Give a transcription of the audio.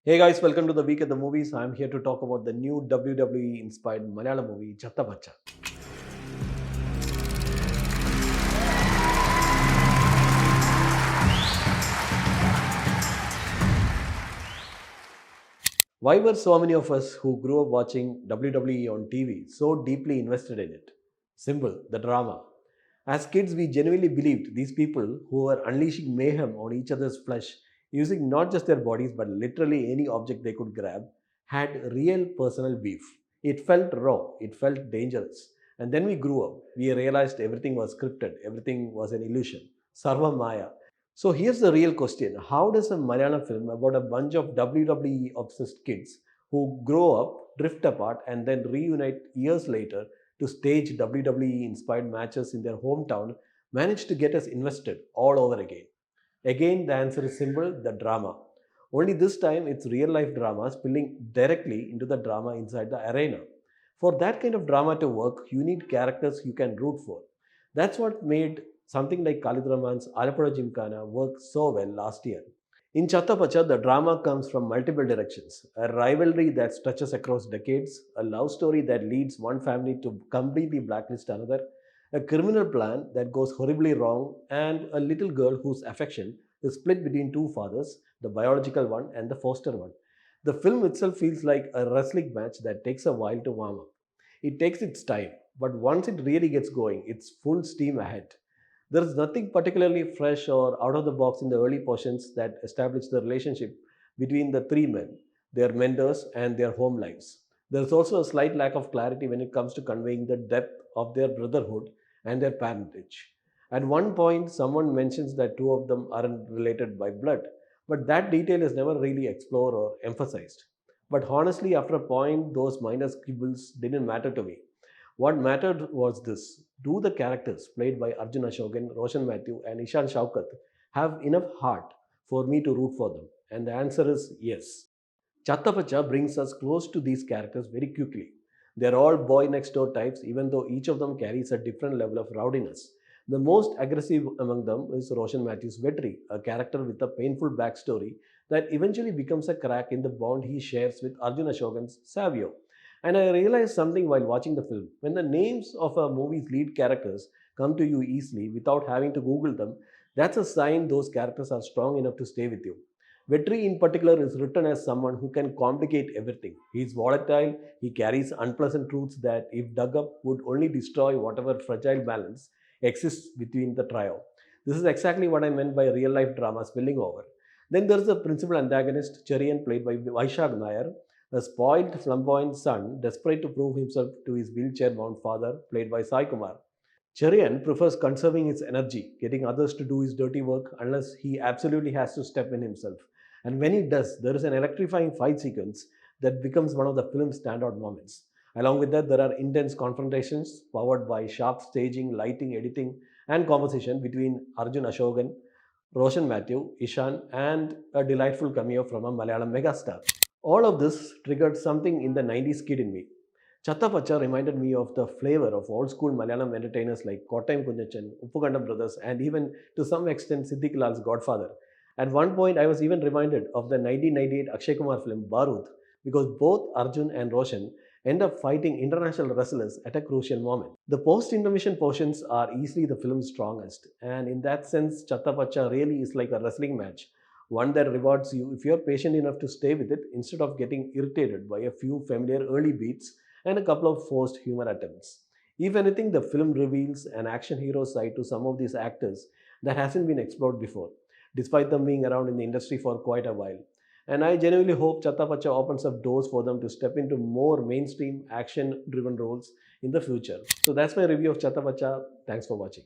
Hey guys, welcome to the week at the movies. I'm here to talk about the new WWE inspired Malayalam movie Chatha Pacha. Why were so many of us who grew up watching WWE on TV so deeply invested in it? Simple, the drama. As kids, we genuinely believed these people who were unleashing mayhem on each other's flesh, using not just their bodies but literally any object they could grab, had real personal beef. It felt raw, it felt dangerous. And then we grew up. We realized everything was scripted, everything was an illusion. Sarva Maya. So here's the real question. How does a Malayalam film about a bunch of WWE obsessed kids who grow up, drift apart, and then reunite years later to stage WWE inspired matches in their hometown manage to get us invested all over again? Again, the answer is simple, the drama. Only this time it's real life drama spilling directly into the drama inside the arena. For that kind of drama to work, you need characters you can root for. That's what made something like Khalid Rahman's Alapura Gymkhana work so well last year. In Chatha Pacha, the drama comes from multiple directions. A rivalry that stretches across decades, a love story that leads one family to completely blacklist another, a criminal plan that goes horribly wrong, and a little girl whose affection is split between two fathers, the biological one and the foster one. The film itself feels like a wrestling match that takes a while to warm up. It takes its time, but once it really gets going, it's full steam ahead. There is nothing particularly fresh or out of the box in the early portions that establish the relationship between the three men, their mentors, and their home lives. There is also a slight lack of clarity when it comes to conveying the depth of their brotherhood and their parentage. At one point, someone mentions that two of them aren't related by blood, but that detail is never really explored or emphasized. But honestly, after a point, those minor scribbles didn't matter to me. What mattered was this: do the characters played by Arjun Ashokan, Roshan Mathew, and Ishan Shoukath have enough heart for me to root for them? And the answer is yes. Chatha Pacha brings us close to these characters very quickly. They're all boy next door types, even though each of them carries a different level of rowdiness. The most aggressive among them is Roshan Matthew's Vetri, a character with a painful backstory that eventually becomes a crack in the bond he shares with Arjun Ashokan's Savio. And I realized something while watching the film. When the names of a movie's lead characters come to you easily without having to Google them, that's a sign those characters are strong enough to stay with you. Vetri, in particular, is written as someone who can complicate everything. He is volatile, he carries unpleasant truths that, if dug up, would only destroy whatever fragile balance exists between the trio. This is exactly what I meant by real life drama spilling over. Then there is a principal antagonist, Cherian, played by Vaishag Nair, a spoiled, flamboyant son, desperate to prove himself to his wheelchair bound father, played by Sai Kumar. Cherian prefers conserving his energy, getting others to do his dirty work unless he absolutely has to step in himself. And when he does, there is an electrifying fight sequence that becomes one of the film's standout moments. Along with that, there are intense confrontations powered by sharp staging, lighting, editing, and conversation between Arjun Ashokan, Roshan Mathew, Ishan, and a delightful cameo from a Malayalam megastar. All of this triggered something in the 90s kid in me. Chatha Pacha reminded me of the flavor of old school Malayalam entertainers like Kottayam Kunyachan, Uppukandam brothers, and even to some extent Siddiq Lal's godfather. At one point, I was even reminded of the 1998 Akshay Kumar film Barood because both Arjun and Roshan end up fighting international wrestlers at a crucial moment. The post intermission portions are easily the film's strongest, and in that sense, Chatha Pacha really is like a wrestling match, one that rewards you if you're patient enough to stay with it instead of getting irritated by a few familiar early beats and a couple of forced humor attempts. If anything, the film reveals an action hero side to some of these actors that hasn't been explored before, despite them being around in the industry for quite a while. And I genuinely hope Chatha Pacha opens up doors for them to step into more mainstream action driven roles in the future. So that's my review of Chatha Pacha. Thanks for watching.